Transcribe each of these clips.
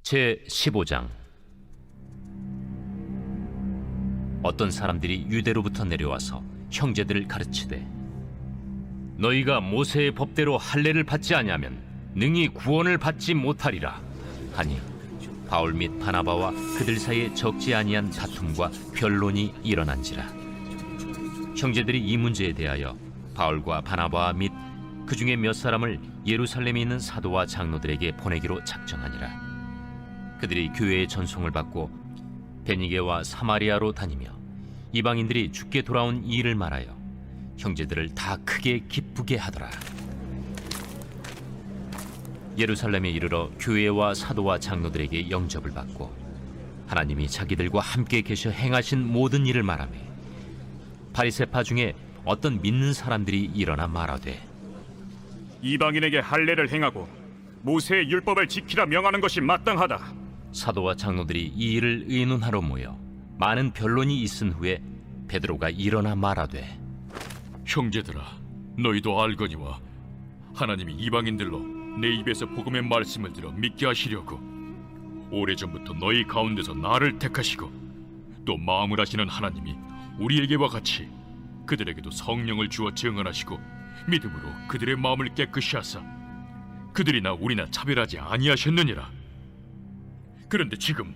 제15장. 어떤 사람들이 유대로부터 내려와서 형제들을 가르치되, 너희가 모세의 법대로 할례를 받지 아니하면 능히 구원을 받지 못하리라 하니, 바울 및 바나바와 그들 사이에 적지 아니한 다툼과 변론이 일어난지라. 형제들이 이 문제에 대하여 바울과 바나바 및 그 중에 몇 사람을 예루살렘에 있는 사도와 장로들에게 보내기로 작정하니라. 그들이 교회의 전송을 받고 베니게와 사마리아로 다니며 이방인들이 죽게 돌아온 이 일을 말하여 형제들을 다 크게 기쁘게 하더라. 예루살렘에 이르러 교회와 사도와 장로들에게 영접을 받고 하나님이 자기들과 함께 계셔 행하신 모든 일을 말하며, 바리새파 중에 어떤 믿는 사람들이 일어나 말하되, 이방인에게 할례를 행하고 모세의 율법을 지키라 명하는 것이 마땅하다. 사도와 장로들이 이 일을 의논하러 모여 많은 변론이 있은 후에 베드로가 일어나 말하되, 형제들아, 너희도 알거니와 하나님이 이방인들로 내 입에서 복음의 말씀을 들어 믿게 하시려고 오래전부터 너희 가운데서 나를 택하시고, 또 마음을 하시는 하나님이 우리에게와 같이 그들에게도 성령을 주어 증언하시고 믿음으로 그들의 마음을 깨끗이 하사 그들이나 우리나 차별하지 아니하셨느니라. 그런데 지금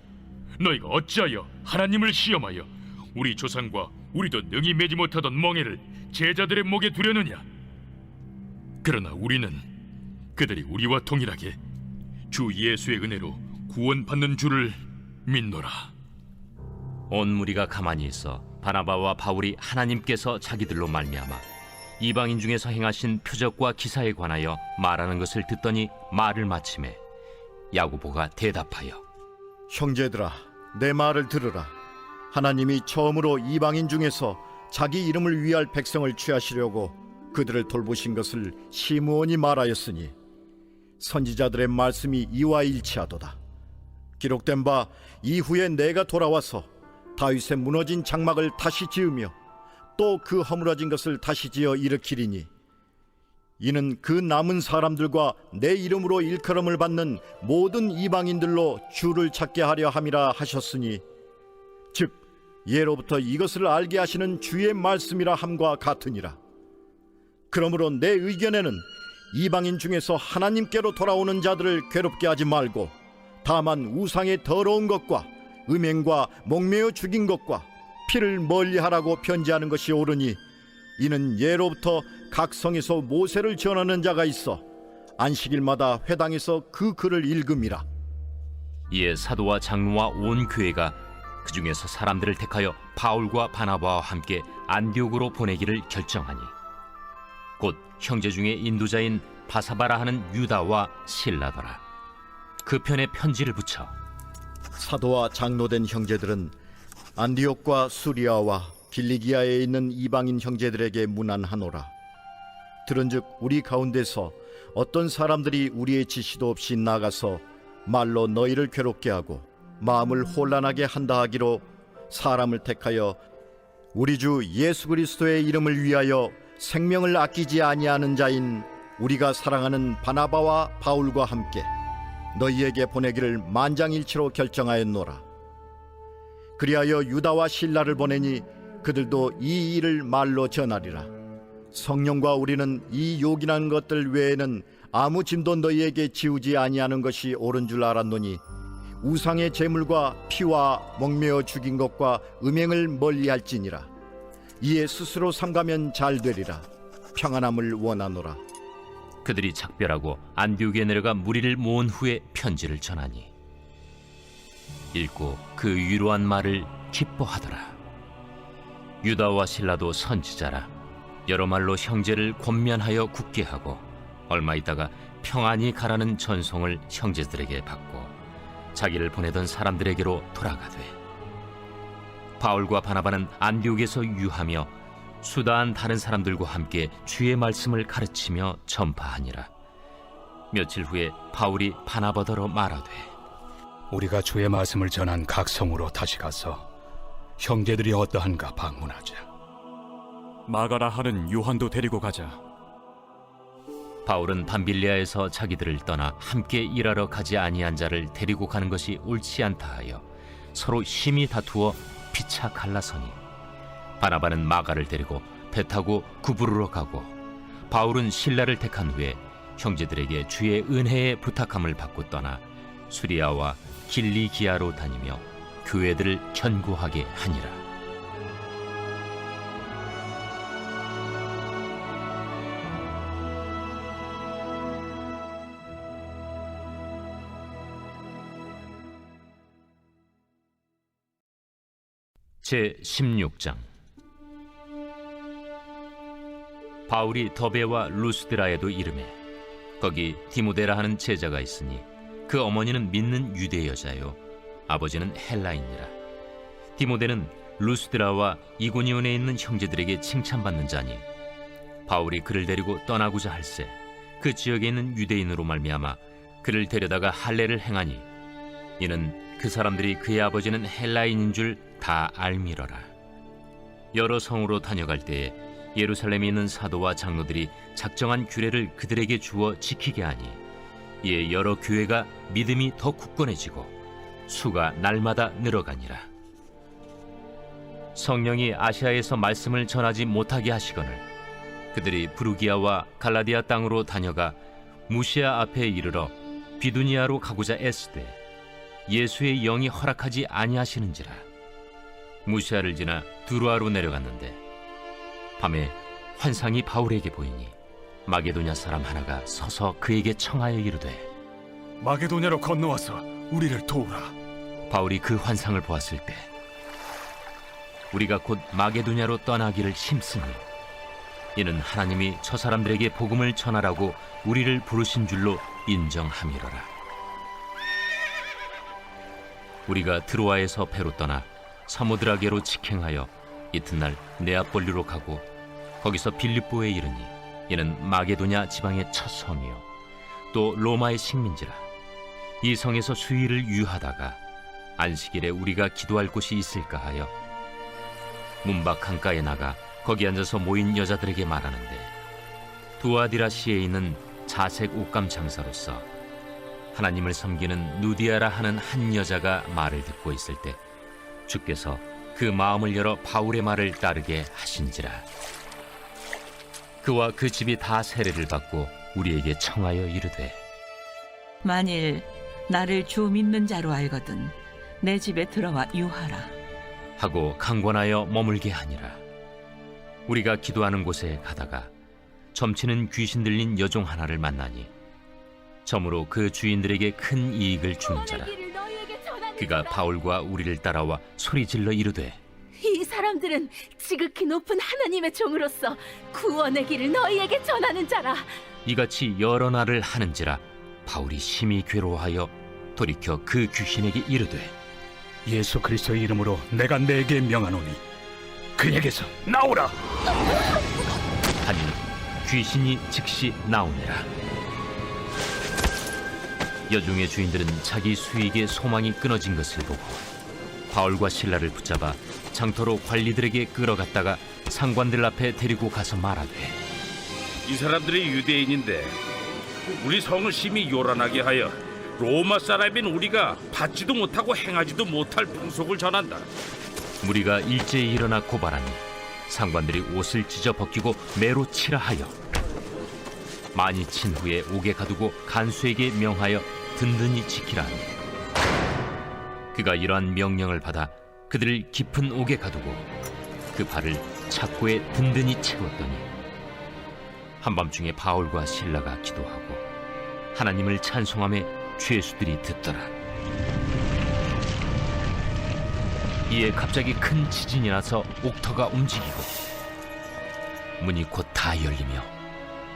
너희가 어찌하여 하나님을 시험하여 우리 조상과 우리도 능히 매지 못하던 멍에를 제자들의 목에 두려느냐? 그러나 우리는 그들이 우리와 동일하게 주 예수의 은혜로 구원받는 줄을 믿노라. 온 무리가 가만히 있어 바나바와 바울이 하나님께서 자기들로 말미암아 이방인 중에서 행하신 표적과 기사에 관하여 말하는 것을 듣더니 말을 마치매 야고보가 대답하여, 형제들아, 내 말을 들으라. 하나님이 처음으로 이방인 중에서 자기 이름을 위할 백성을 취하시려고 그들을 돌보신 것을 시므온이 말하였으니 선지자들의 말씀이 이와 일치하도다. 기록된 바 이후에 내가 돌아와서 다윗의 무너진 장막을 다시 지으며 또 그 허물어진 것을 다시 지어 일으키리니, 이는 그 남은 사람들과 내 이름으로 일컬음을 받는 모든 이방인들로 주를 찾게 하려 함이라 하셨으니, 즉 예로부터 이것을 알게 하시는 주의 말씀이라 함과 같으니라. 그러므로 내 의견에는 이방인 중에서 하나님께로 돌아오는 자들을 괴롭게 하지 말고, 다만 우상의 더러운 것과 음행과 목매어 죽인 것과 피를 멀리하라고 편지하는 것이 옳으니, 이는 예로부터 각 성에서 모세를 전하는 자가 있어 안식일마다 회당에서 그 글을 읽음이라. 이에 사도와 장로와 온 교회가 그 중에서 사람들을 택하여 바울과 바나바와 함께 안디옥으로 보내기를 결정하니, 곧 형제 중에 인도자인 바사바라 하는 유다와 실라더라. 그 편에 편지를 붙여 사도와 장로된 형제들은 안디옥과 수리아와 길리기아에 있는 이방인 형제들에게 문안하노라. 들은즉 우리 가운데서 어떤 사람들이 우리의 지시도 없이 나가서 말로 너희를 괴롭게 하고 마음을 혼란하게 한다 하기로 사람을 택하여 우리 주 예수 그리스도의 이름을 위하여 생명을 아끼지 아니하는 자인 우리가 사랑하는 바나바와 바울과 함께 너희에게 보내기를 만장일치로 결정하였노라. 그리하여 유다와 실라를 보내니 그들도 이 일을 말로 전하리라. 성령과 우리는 이 요긴한 것들 외에는 아무 짐도 너희에게 지우지 아니하는 것이 옳은 줄 알았노니, 우상의 제물과 피와 목매어 죽인 것과 음행을 멀리할지니라. 이에 스스로 삼가면 잘 되리라. 평안함을 원하노라. 그들이 작별하고 안디옥에 내려가 무리를 모은 후에 편지를 전하니, 읽고 그 위로한 말을 기뻐하더라. 유다와 실라도 선지자라 여러 말로 형제를 권면하여 굳게 하고, 얼마 있다가 평안히 가라는 전송을 형제들에게 받고 자기를 보내던 사람들에게로 돌아가되, 바울과 바나바는 안디옥에서 유하며 수다한 다른 사람들과 함께 주의 말씀을 가르치며 전파하니라. 며칠 후에 바울이 바나바더러 말하되, 우리가 주의 말씀을 전한 각 성으로 다시 가서 형제들이 어떠한가 방문하자. 마가라 하는 요한도 데리고 가자. 바울은 밤빌리아에서 자기들을 떠나 함께 일하러 가지 아니한 자를 데리고 가는 것이 옳지 않다 하여 서로 심히 다투어 피차 갈라서니 바나바는 마가를 데리고 배 타고 구부르러 가고 바울은 실라를 택한 후에 형제들에게 주의 은혜에 부탁함을 받고 떠나 수리아와 길리기아로 다니며 교회들을 견고하게 하니라. 제 16장. 바울이 더베와 루스드라에도 이르매 거기 디모데라 하는 제자가 있으니 그 어머니는 믿는 유대 여자요 아버지는 헬라인이라. 디모데는 루스드라와 이고니온에 있는 형제들에게 칭찬받는 자니 바울이 그를 데리고 떠나고자 할세 그 지역에 있는 유대인으로 말미암아 그를 데려다가 할례를 행하니 이는 그 사람들이 그의 아버지는 헬라인인 줄 다 알미러라. 여러 성으로 다녀갈 때에 예루살렘에 있는 사도와 장로들이 작정한 규례를 그들에게 주어 지키게 하니 이에 여러 교회가 믿음이 더 굳건해지고 수가 날마다 늘어가니라. 성령이 아시아에서 말씀을 전하지 못하게 하시거늘 그들이 부르기아와 갈라디아 땅으로 다녀가 무시아 앞에 이르러 비두니아로 가고자 애쓰되 예수의 영이 허락하지 아니하시는지라. 무시아를 지나 두루아로 내려갔는데 밤에 환상이 바울에게 보이니 마게도냐 사람 하나가 서서 그에게 청하여 이르되 마게도냐로 건너와서 우리를 도우라. 바울이 그 환상을 보았을 때 우리가 곧 마게도냐로 떠나기를 힘쓰니 이는 하나님이 저 사람들에게 복음을 전하라고 우리를 부르신 줄로 인정함이로라. 우리가 드로아에서 배로 떠나 사모드라게로 직행하여 이튿날 네아폴리로 가고 거기서 빌립보에 이르니 이는 마게도냐 지방의 첫 성이요 또 로마의 식민지라. 이 성에서 수일을 유하다가 안식일에 우리가 기도할 곳이 있을까 하여 문밖 강가에 나가 거기 앉아서 모인 여자들에게 말하는데 두아디라시에 있는 자색 옷감 장사로서 하나님을 섬기는 누디아라 하는 한 여자가 말을 듣고 있을 때 주께서 그 마음을 열어 바울의 말을 따르게 하신지라. 그와 그 집이 다 세례를 받고 우리에게 청하여 이르되 만일 나를 주 믿는 자로 알거든 내 집에 들어와 유하라 하고 강권하여 머물게 하니라. 우리가 기도하는 곳에 가다가 점치는 귀신 들린 여종 하나를 만나니 점으로 그 주인들에게 큰 이익을 주는 자라. 그가 바울과 우리를 따라와 소리질러 이르되 이 사람들은 지극히 높은 하나님의 종으로서 구원의 길을 너희에게 전하는 자라. 이같이 여러 날을 하는지라 바울이 심히 괴로워하여 돌이켜 그 귀신에게 이르되 예수 그리스도의 이름으로 내가 내게 명하노니 그에게서 나오라. 하니 귀신이 즉시 나오니라. 여종의 주인들은 자기 수익의 소망이 끊어진 것을 보고 바울과 실라를 붙잡아 장터로 관리들에게 끌어갔다가 상관들 앞에 데리고 가서 말하되 이 사람들이 유대인인데 우리 성을 심히 요란하게 하여 로마 사람인 우리가 받지도 못하고 행하지도 못할 풍속을 전한다. 무리가 일제히 일어나 고발하니 상관들이 옷을 찢어 벗기고 매로 치라 하여 많이 친 후에 옥에 가두고 간수에게 명하여 든든히 지키라 하니 그가 이러한 명령을 받아 그들을 깊은 옥에 가두고 그 발을 착고에 든든히 채웠더니 한밤중에 바울과 실라가 기도하고 하나님을 찬송하며 죄수들이 듣더라. 이에 갑자기 큰 지진이 나서 옥터가 움직이고 문이 곧 다 열리며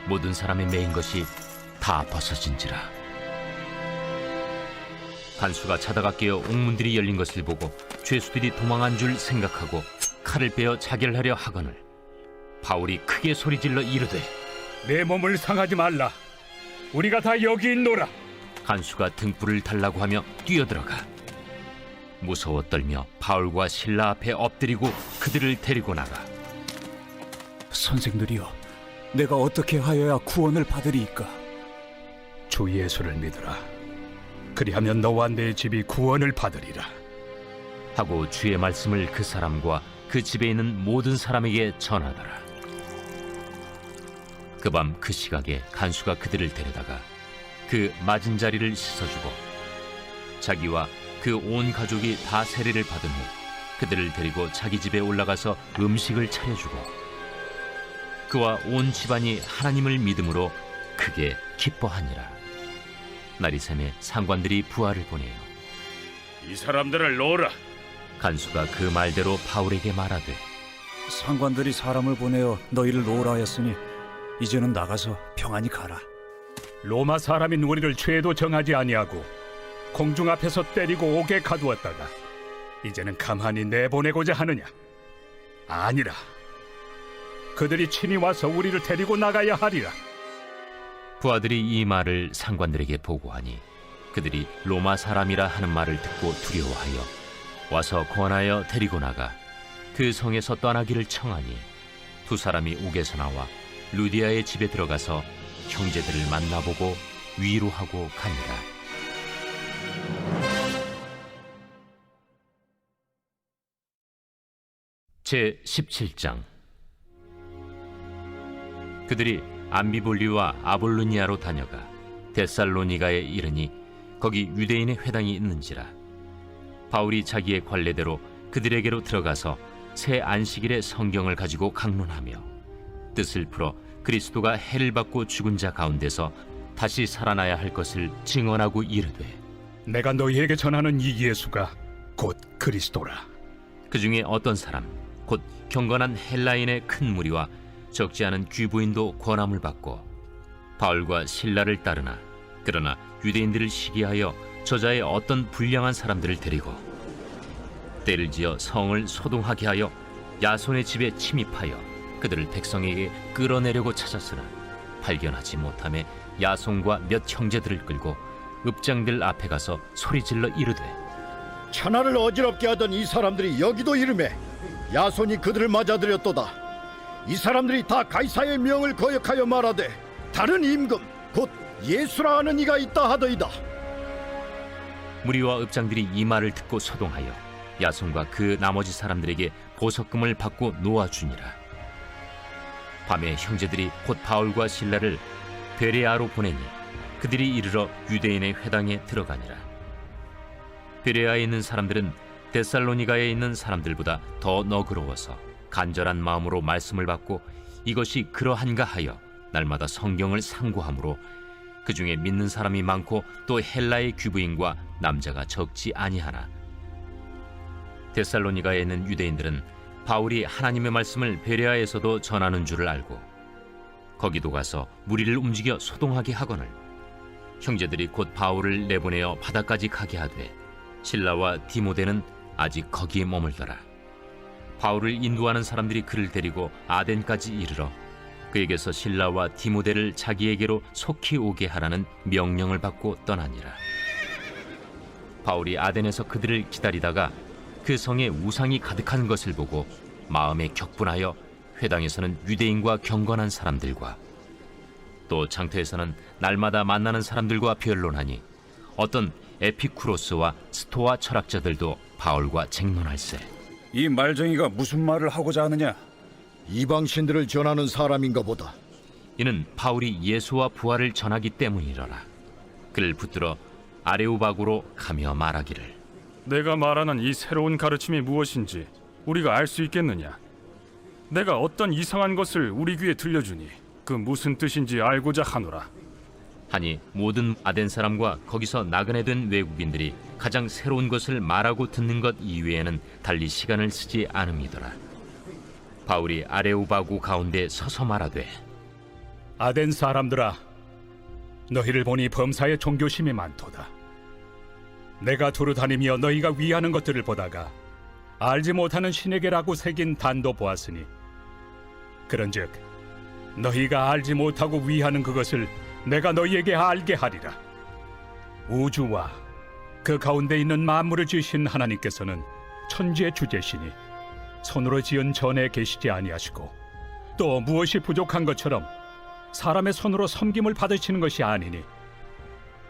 모든 사람의 매인 것이 다 벗어진지라. 간수가 자다가 깨어 옥문들이 열린 것을 보고 죄수들이 도망한 줄 생각하고 칼을 빼어 자결하려 하거늘 바울이 크게 소리질러 이르되 내 몸을 상하지 말라. 우리가 다 여기 있노라. 간수가 등불을 달라고 하며 뛰어들어가 무서워 떨며 바울과 실라 앞에 엎드리고 그들을 데리고 나가 선생들이여, 내가 어떻게 하여야 구원을 받으리이까? 주 예수를 믿으라. 그리하면 너와 내 집이 구원을 받으리라. 하고 주의 말씀을 그 사람과 그 집에 있는 모든 사람에게 전하더라. 그 밤 그 시각에 간수가 그들을 데려다가 그 맞은 자리를 씻어주고 자기와 그 온 가족이 다 세례를 받은 후 그들을 데리고 자기 집에 올라가서 음식을 차려주고 그와 온 집안이 하나님을 믿음으로 크게 기뻐하니라. 날이 새매 상관들이 부하를 보내요. 이 사람들을 놓으라. 간수가 그 말대로 바울에게 말하되 상관들이 사람을 보내어 너희를 놓으라 하였으니 이제는 나가서 평안히 가라. 로마 사람인 우리를 죄도 정하지 아니하고 공중 앞에서 때리고 옥에 가두었다가 이제는 가만히 내보내고자 하느냐? 아니라. 그들이 친히 와서 우리를 데리고 나가야 하리라. 부하들이 이 말을 상관들에게 보고하니 그들이 로마 사람이라 하는 말을 듣고 두려워하여 와서 권하여 데리고 나가 그 성에서 떠나기를 청하니 두 사람이 옥에서 나와 루디아의 집에 들어가서 형제들을 만나보고 위로하고 가니라. 제 17장. 그들이 암비볼리와 아볼로니아로 다녀가 데살로니가에 이르니 거기 유대인의 회당이 있는지라. 바울이 자기의 관례대로 그들에게로 들어가서 새 안식일에 성경을 가지고 강론하며 뜻을 풀어 그리스도가 해를 받고 죽은 자 가운데서 다시 살아나야 할 것을 증언하고 이르되 내가 너희에게 전하는 이 예수가 곧 그리스도라. 그 중에 어떤 사람 곧 경건한 헬라인의 큰 무리와 적지 않은 귀부인도 권함을 받고 바울과 실라를 따르나 그러나 유대인들을 시기하여 저자의 어떤 불량한 사람들을 데리고 때를 지어 성을 소동하게 하여 야손의 집에 침입하여 그들을 백성에게 끌어내려고 찾았으나 발견하지 못하며 야손과 몇 형제들을 끌고 읍장들 앞에 가서 소리질러 이르되 천하를 어지럽게 하던 이 사람들이 여기도 이르매 야손이 그들을 맞아들였도다. 이 사람들이 다 가이사의 명을 거역하여 말하되 다른 임금 곧 예수라 하는 이가 있다 하더이다. 무리와 읍장들이 이 말을 듣고 소동하여 야손과 그 나머지 사람들에게 보석금을 받고 놓아주니라. 밤에 형제들이 곧 바울과 실라를 베레아로 보내니 그들이 이르러 유대인의 회당에 들어가니라. 베레아에 있는 사람들은 데살로니가에 있는 사람들보다 더 너그러워서 간절한 마음으로 말씀을 받고 이것이 그러한가 하여 날마다 성경을 상고하므로 그 중에 믿는 사람이 많고 또 헬라의 귀부인과 남자가 적지 아니하나 데살로니가에 있는 유대인들은 바울이 하나님의 말씀을 베레아에서도 전하는 줄을 알고 거기도 가서 무리를 움직여 소동하게 하거늘 형제들이 곧 바울을 내보내어 바다까지 가게 하되 실라와 디모데는 아직 거기에 머물더라. 바울을 인도하는 사람들이 그를 데리고 아덴까지 이르러 그에게서 실라와 디모데를 자기에게로 속히 오게 하라는 명령을 받고 떠나니라. 바울이 아덴에서 그들을 기다리다가 그 성에 우상이 가득한 것을 보고 마음에 격분하여 회당에서는 유대인과 경건한 사람들과 또 장터에서는 날마다 만나는 사람들과 변론하니 어떤 에피쿠로스와 스토아 철학자들도 바울과 쟁론할세. 이 말쟁이가 무슨 말을 하고자 하느냐? 이방신들을 전하는 사람인가 보다. 이는 바울이 예수와 부활을 전하기 때문이로라. 그를 붙들어 아레오바구로 가며 말하기를 내가 말하는 이 새로운 가르침이 무엇인지 우리가 알 수 있겠느냐? 내가 어떤 이상한 것을 우리 귀에 들려주니 그 무슨 뜻인지 알고자 하노라. 하니 모든 아덴 사람과 거기서 나그네 된 외국인들이 가장 새로운 것을 말하고 듣는 것 이외에는 달리 시간을 쓰지 않음이더라. 바울이 아레오바구 가운데 서서 말하되 아덴 사람들아, 너희를 보니 범사에 종교심이 많도다. 내가 두루 다니며 너희가 위하는 것들을 보다가 알지 못하는 신에게라고 새긴 단도 보았으니 그런즉 너희가 알지 못하고 위하는 그것을 내가 너희에게 알게 하리라. 우주와 그 가운데 있는 만물을 지으신 하나님께서는 천지의 주제시니 손으로 지은 전에 계시지 아니하시고 또 무엇이 부족한 것처럼 사람의 손으로 섬김을 받으시는 것이 아니니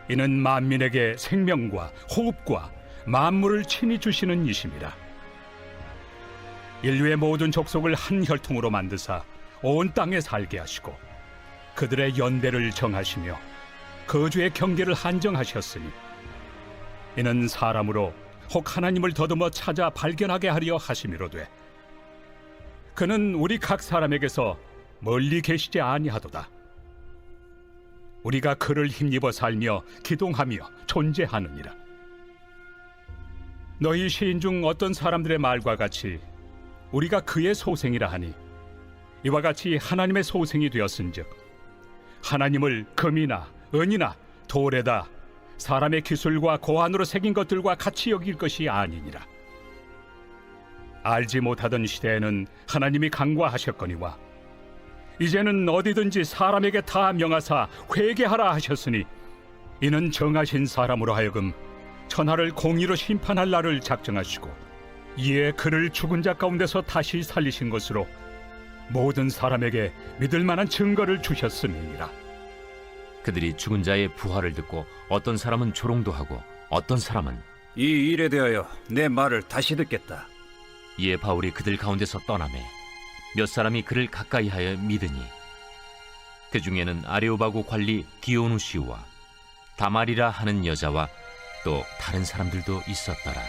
이는 만민에게 생명과 호흡과 만물을 친히 주시는 이심이라. 인류의 모든 족속을 한 혈통으로 만드사 온 땅에 살게 하시고 그들의 연대를 정하시며 거주의 경계를 한정하셨으니 이는 사람으로 혹 하나님을 더듬어 찾아 발견하게 하려 하심이로되 그는 우리 각 사람에게서 멀리 계시지 아니하도다. 우리가 그를 힘입어 살며 기동하며 존재하느니라. 너희 시인 중 어떤 사람들의 말과 같이 우리가 그의 소생이라 하니 이와 같이 하나님의 소생이 되었은즉 하나님을 금이나 은이나 돌에다 사람의 기술과 고안으로 새긴 것들과 같이 여길 것이 아니니라. 알지 못하던 시대에는 하나님이 강구하셨거니와 이제는 어디든지 사람에게 다 명하사 회개하라 하셨으니 이는 정하신 사람으로 하여금 천하를 공의로 심판할 날을 작정하시고 이에 그를 죽은 자 가운데서 다시 살리신 것으로 모든 사람에게 믿을 만한 증거를 주셨음이니라. 그들이 죽은 자의 부활을 듣고 어떤 사람은 조롱도 하고 어떤 사람은 이 일에 대하여 내 말을 다시 듣겠다. 이에 바울이 그들 가운데서 떠나매 몇 사람이 그를 가까이하여 믿으니 그 중에는 아레오바고 관리 디오누시우와 다말이라 하는 여자와 또 다른 사람들도 있었더라.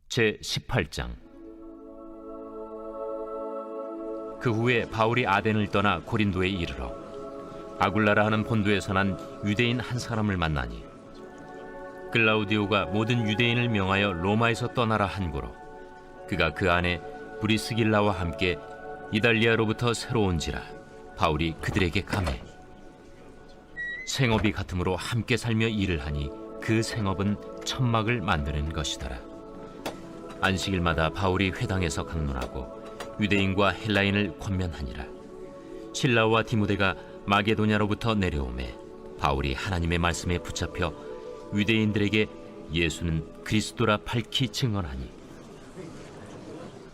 제 18장. 그 후에 바울이 아덴을 떠나 고린도에 이르러 아굴라라 하는 본도에서 난 유대인 한 사람을 만나니 글라우디오가 모든 유대인을 명하여 로마에서 떠나라 한고로 그가 그 안에 브리스길라와 함께 이달리아로부터 새로 온지라 바울이 그들에게 가매 생업이 같으므로 함께 살며 일을 하니 그 생업은 천막을 만드는 것이더라. 안식일마다 바울이 회당에서 강론하고 유대인과 헬라인을 권면하니라. 실라와 디모데가 마게도냐로부터 내려오매 바울이 하나님의 말씀에 붙잡혀 유대인들에게 예수는 그리스도라 밝히 증언하니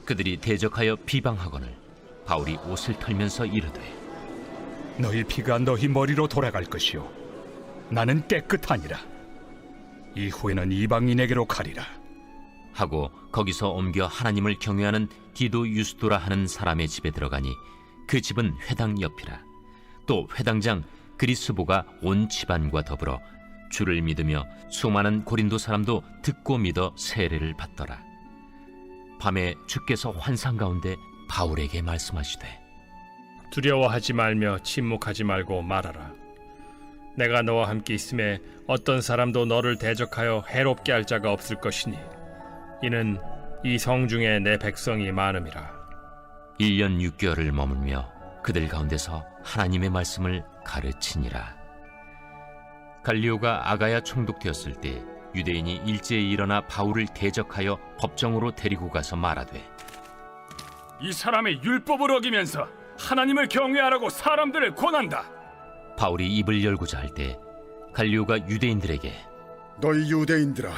그들이 대적하여 비방하거늘 바울이 옷을 털면서 이르되 너희 피가 너희 머리로 돌아갈 것이요 나는 깨끗하니라. 이후에는 이방인에게로 가리라 하고 거기서 옮겨 하나님을 경외하는 디도 유스도라 하는 사람의 집에 들어가니 그 집은 회당 옆이라. 또 회당장 그리스보가 온 집안과 더불어 주를 믿으며 수많은 고린도 사람도 듣고 믿어 세례를 받더라. 밤에 주께서 환상 가운데 바울에게 말씀하시되 두려워하지 말며 침묵하지 말고 말하라. 내가 너와 함께 있음에 어떤 사람도 너를 대적하여 해롭게 할 자가 없을 것이니 이는 이 성 중에 내 백성이 많음이라. 1년 6개월을 머물며 그들 가운데서 하나님의 말씀을 가르치니라. 갈리오가 아가야 총독되었을 때 유대인이 일제히 일어나 바울을 대적하여 법정으로 데리고 가서 말하되 이 사람의 율법을 어기면서 하나님을 경외하라고 사람들을 권한다. 바울이 입을 열고자 할 때 갈리오가 유대인들에게 너희 유대인들아,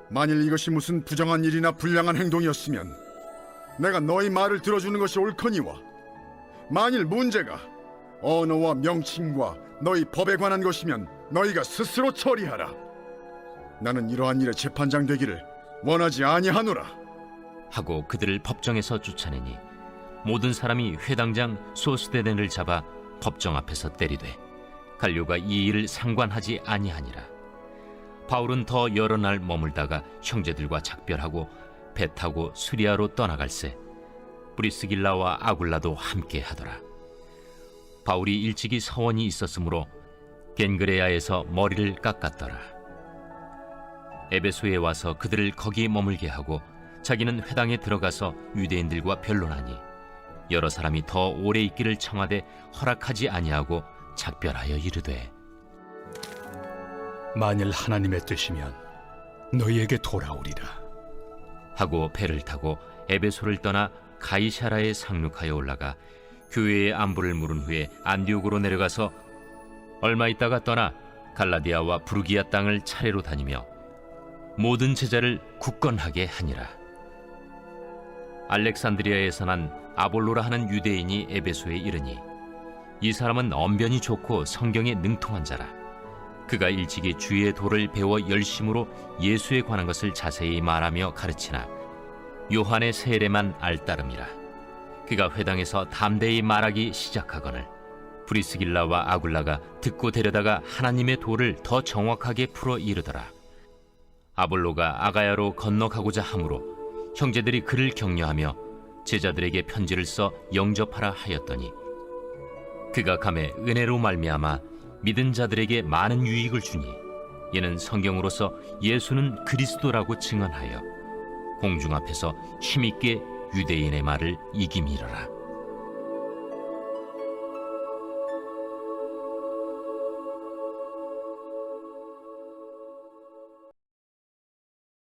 만일 이것이 무슨 부정한 일이나 불량한 행동이었으면 내가 너희 말을 들어주는 것이 옳거니와 만일 문제가 언어와 명칭과 너희 법에 관한 것이면 너희가 스스로 처리하라. 나는 이러한 일에 재판장 되기를 원하지 아니하노라. 하고 그들을 법정에서 쫓아내니 모든 사람이 회당장 소스데넨을 잡아 법정 앞에서 때리되 갈료가 이 일을 상관하지 아니하니라. 바울은 더 여러 날 머물다가 형제들과 작별하고 배 타고 수리아로 떠나갈새 브리스길라와 아굴라도 함께 하더라. 바울이 일찍이 서원이 있었으므로 겐그레아에서 머리를 깎았더라. 에베소에 와서 그들을 거기 머물게 하고 자기는 회당에 들어가서 유대인들과 변론하니 여러 사람이 더 오래 있기를 청하되 허락하지 아니하고 작별하여 이르되 만일 하나님의 뜻이면 너희에게 돌아오리라 하고 배를 타고 에베소를 떠나 가이사라에 상륙하여 올라가 교회의 안부를 물은 후에 안디옥으로 내려가서 얼마 있다가 떠나 갈라디아와 부르기아 땅을 차례로 다니며 모든 제자를 굳건하게 하니라. 알렉산드리아에서 난 아볼로라 하는 유대인이 에베소에 이르니 이 사람은 언변이 좋고 성경에 능통한 자라. 그가 일찍이 주의 도를 배워 열심으로 예수에 관한 것을 자세히 말하며 가르치나 요한의 세례만 알따름이라. 그가 회당에서 담대히 말하기 시작하거늘 브리스길라와 아굴라가 듣고 데려다가 하나님의 도를 더 정확하게 풀어 이르더라. 아볼로가 아가야로 건너가고자 하므로 형제들이 그를 격려하며 제자들에게 편지를 써 영접하라 하였더니 그가 감에 은혜로 말미암아 믿은 자들에게 많은 유익을 주니 이는 성경으로서 예수는 그리스도라고 증언하여 공중 앞에서 힘있게 유대인의 말을 이기미러라.